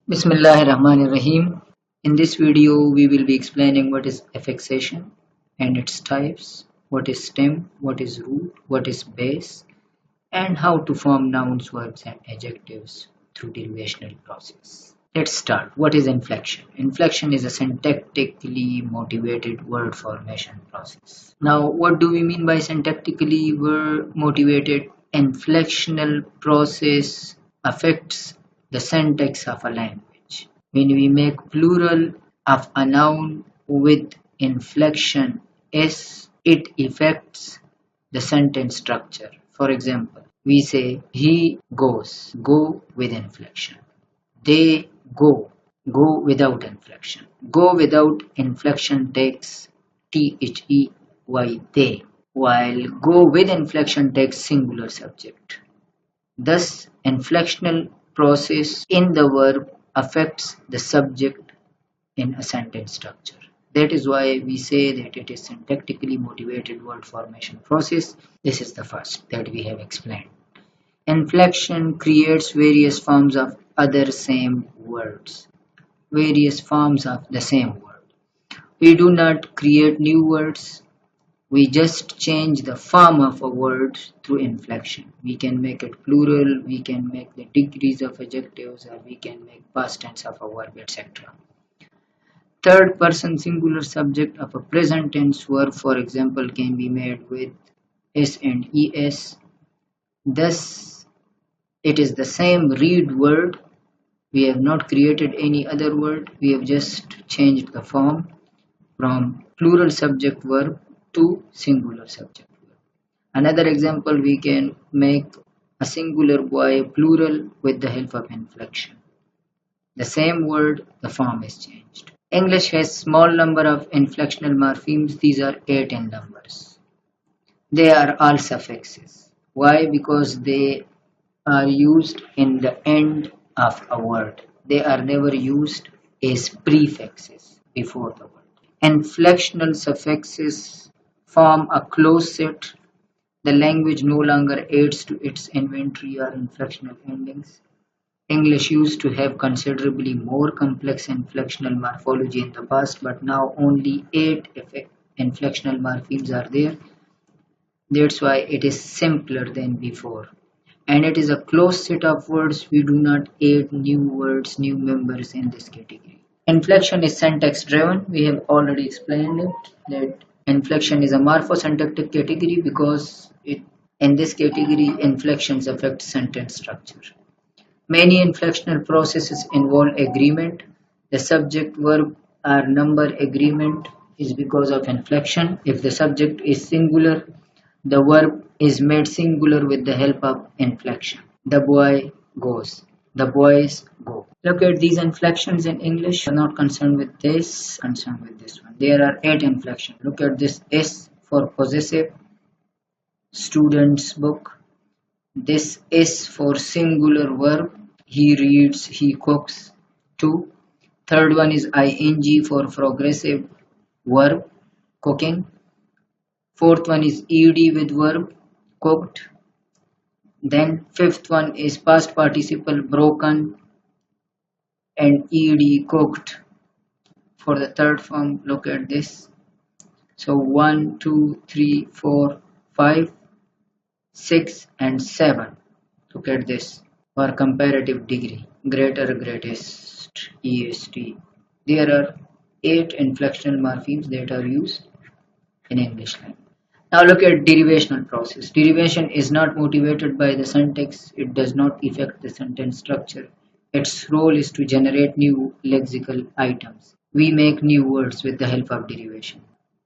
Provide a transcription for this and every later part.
Bismillahirrahmanirrahim. In this video, we will be explaining what is affixation and its types, what is stem, what is root, what is base, and how to form nouns, verbs, and adjectives through derivational process. Let's start. What is inflection? Inflection is a syntactically motivated word formation process. Now, what do we mean by syntactically motivated? Inflectional process affects the syntax of a language. When we make plural of a noun with inflection s, it affects the sentence structure. For example, we say he goes, go with inflection. They go, go without inflection. Go without inflection takes they, while go with inflection takes singular subject. Thus, inflectional process in the verb affects the subject in a sentence structure. That is why we say that it is syntactically motivated word formation process. This is the first that we have explained. Inflection creates various forms of other same words. Various forms of the same word. We do not create new words. We just change the form of a word through inflection. We can make it plural, we can make the degrees of adjectives, or we can make past tense of a verb, etc. Third person singular subject of a present tense verb, for example, can be made with s and es. Thus, it is the same read word. We have not created any other word. We have just changed the form from plural subject verb to singular subject verb. Another example, we can make a singular boy plural with the help of inflection. The same word, the form is changed. English has small number of inflectional morphemes. These are 8 in numbers. They are all suffixes. Why? Because they are used in the end of a word. They are never used as prefixes before the word. Inflectional suffixes form a close set. The language no longer adds to its inventory or inflectional endings. English used to have considerably more complex inflectional morphology in the past, but now only 8 inflectional morphemes are there. That's why it is simpler than before. And it is a closed set of words. We do not add new words, new members in this category. Inflection is syntax driven. We have already explained it that inflection is a morphosyntactic category because in this category inflections affect sentence structure. Many inflectional processes involve agreement. The subject verb or number agreement is because of inflection. If the subject is singular, the verb is made singular with the help of inflection. The boy goes. The boys go. Look at these inflections in English. I'm not concerned with this, concerned with this one. There are 8 inflections. Look at this S for possessive, student's book. This is for singular verb. He reads, he cooks. 2. Third one is ing for progressive verb, cooking. Fourth one is ed with verb, cooked. Then fifth one is past participle, broken, and ed, cooked. For the third form, look at this. So 1, 2, 3, 4, 5, 6, and 7. Look at this. For comparative degree, greater, greatest, est. There are 8 inflectional morphemes that are used in English language. Now look at derivational process. Derivation is not motivated by the syntax. It does not affect the sentence structure. Its role is to generate new lexical items. We make new words with the help of derivation.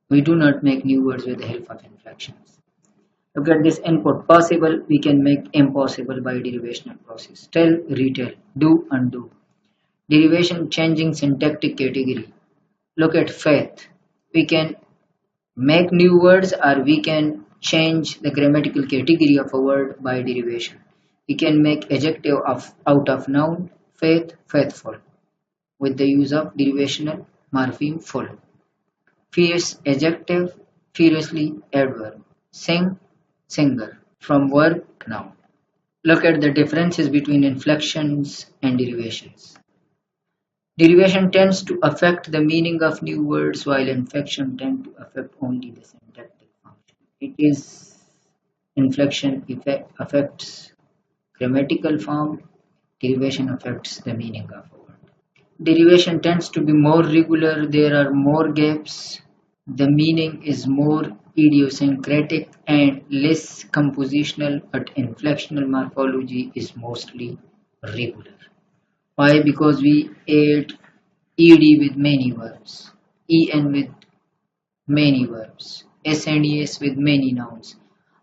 We do not make new words with the help of inflections. Look at this input. Possible, we can make impossible by derivational process. Tell, retell, do, undo. Derivation changing syntactic category. Look at faith. We can make new words or we can change the grammatical category of a word by derivation. We can make adjective out of noun, faith, faithful, with the use of derivational morpheme full. Fierce, adjective, furiously, adverb. Sing, singer, from verb, noun. Look at the differences between inflections and derivations. Derivation tends to affect the meaning of new words while inflection tend to affect only the syntactic function. It is inflection effect affects grammatical form, derivation affects the meaning of a word. Derivation tends to be more regular, there are more gaps, the meaning is more idiosyncratic and less compositional, but inflectional morphology is mostly regular. Why? Because we add ed with many verbs, en with many verbs, s and es with many nouns.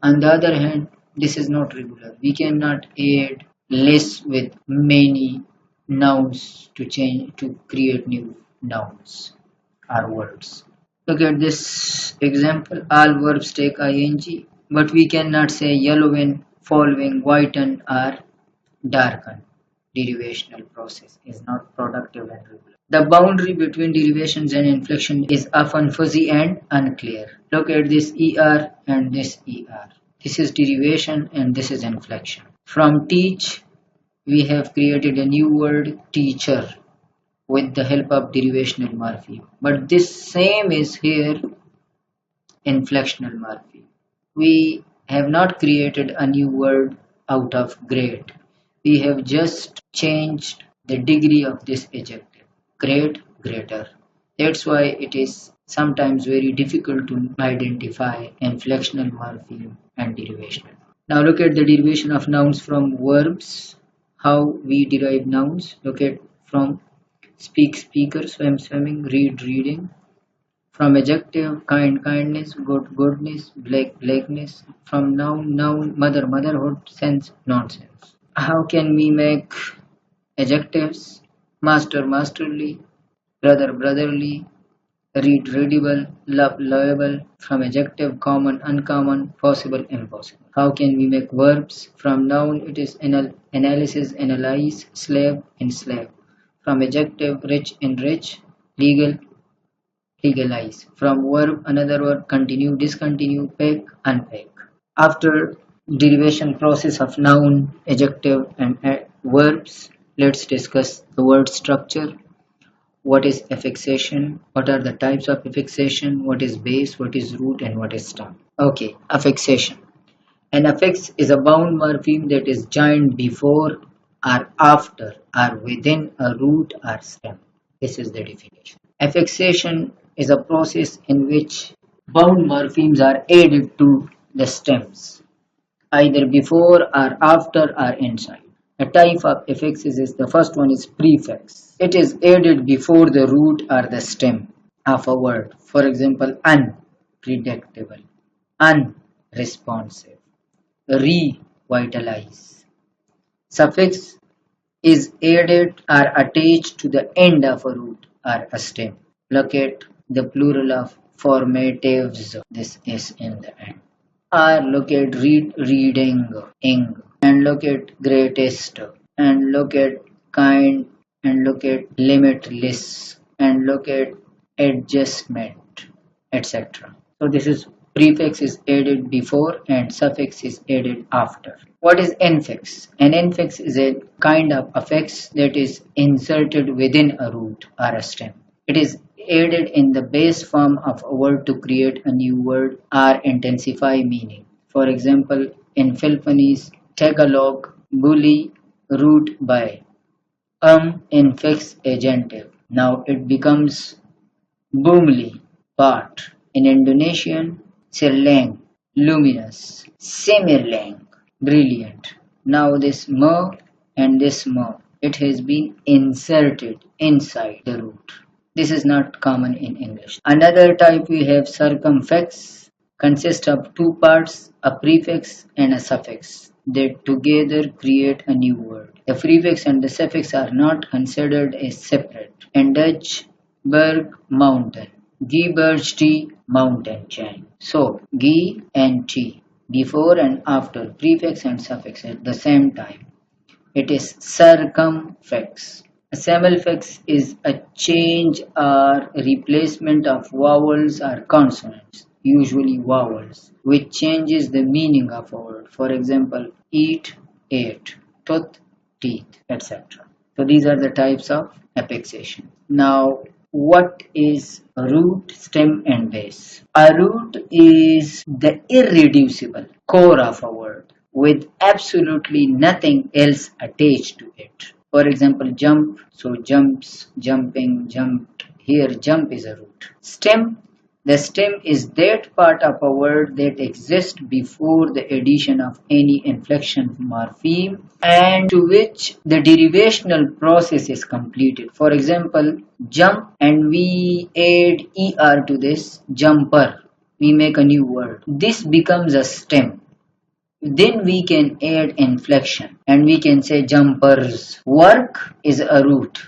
On the other hand, this is not regular. We cannot add less with many nouns to change to create new nouns or words. Look at this example. All verbs take ing, but we cannot say yellowen, following, whiten, or darken. Derivational process is not productive and regular. The boundary between derivations and inflection is often fuzzy and unclear. Look at this er and this er. This is derivation and this is inflection. From teach, we have created a new word teacher with the help of derivational morpheme. But this same is here inflectional morpheme. We have not created a new word out of great. We have just changed the degree of this adjective. Great, greater. That's why it is sometimes very difficult to identify inflectional morpheme and derivational. Now look at the derivation of nouns from verbs. How we derive nouns. Look at from speak, speaker, swim, swimming, read, reading. From adjective, kind, kindness, good, goodness, black, blackness. From noun, noun, mother, motherhood, sense, nonsense. How can we make adjectives? Master, masterly, brother, brotherly, read, readable, love, lovable. From adjective, common, uncommon, possible, impossible. How can we make verbs? From noun, it is analysis, analyze, slave, enslave. From adjective, rich, enrich, legal, legalize. From verb, another verb, continue, discontinue, pack, unpack. After derivation process of noun, adjective and verbs, let's discuss the word structure. What is affixation? What are the types of affixation? What is base? What is root? And what is stem? Okay, affixation. An affix is a bound morpheme that is joined before or after or within a root or stem. This is the definition. Affixation is a process in which bound morphemes are added to the stems, either before or after or inside. A type of affixes is the first one is prefix. It is added before the root or the stem of a word. For example, unpredictable, unresponsive, revitalize. Suffix is added or attached to the end of a root or a stem. Look at the plural of formatives. This is in the end. Or look at reading, ing, and look at greatest, and look at kind, and look at limitless, and look at adjustment, etc. So this is prefix is added before and suffix is added after. What is infix? An infix is a kind of affix that is inserted within a root or a stem. It is added in the base form of a word to create a new word or intensify meaning. For example, in Philippines, Tagalog, bully, root by, infix adjective. Now it becomes boomly, part. In Indonesian, Sirlang, luminous, Semirlang, brilliant. Now this mo and this mo, it has been inserted inside the root. This is not common in English. Another type we have circumfix, consists of two parts, a prefix and a suffix, that together create a new word. The prefix and the suffix are not considered as separate. In Dutch, berg, mountain. Giebergte, mountain chain. So, G and T, before and after, prefix and suffix at the same time. It is circumfix. A semifix is a change or replacement of vowels or consonants, usually vowels, which changes the meaning of a word. For example, eat, ate, tooth, teeth, etc. So these are the types of affixation. Now, what is root, stem, and base? A root is the irreducible core of a word with absolutely nothing else attached to it. For example, jump, so jumps, jumping, jumped. Here, jump is a root. Stem, the stem is that part of a word that exists before the addition of any inflection morpheme and to which the derivational process is completed. For example, jump and we add er to this, jumper. We make a new word. This becomes a stem. Then we can add inflection and we can say jumpers. Work is a root.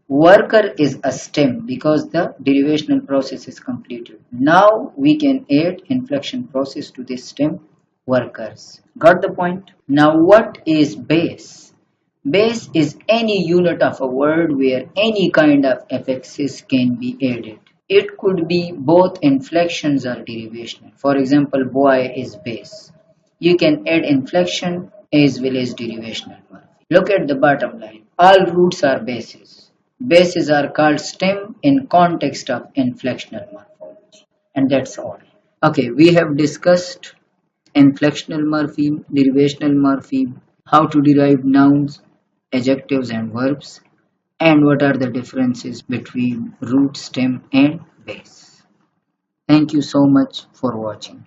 Worker is a stem because the derivational process is completed. Now we can add inflection process to this stem, workers. Got the point? Now what is base? Base is any unit of a word where any kind of affixes can be added. It could be both inflections or derivational. For example, boy is base. You can add inflection as well as derivational one. Look at the bottom line. All roots are bases. Bases are called stem in context of inflectional morphology. And that's all. Okay, we have discussed inflectional morpheme, derivational morpheme, how to derive nouns, adjectives and verbs, and what are the differences between root, stem and base. Thank you so much for watching.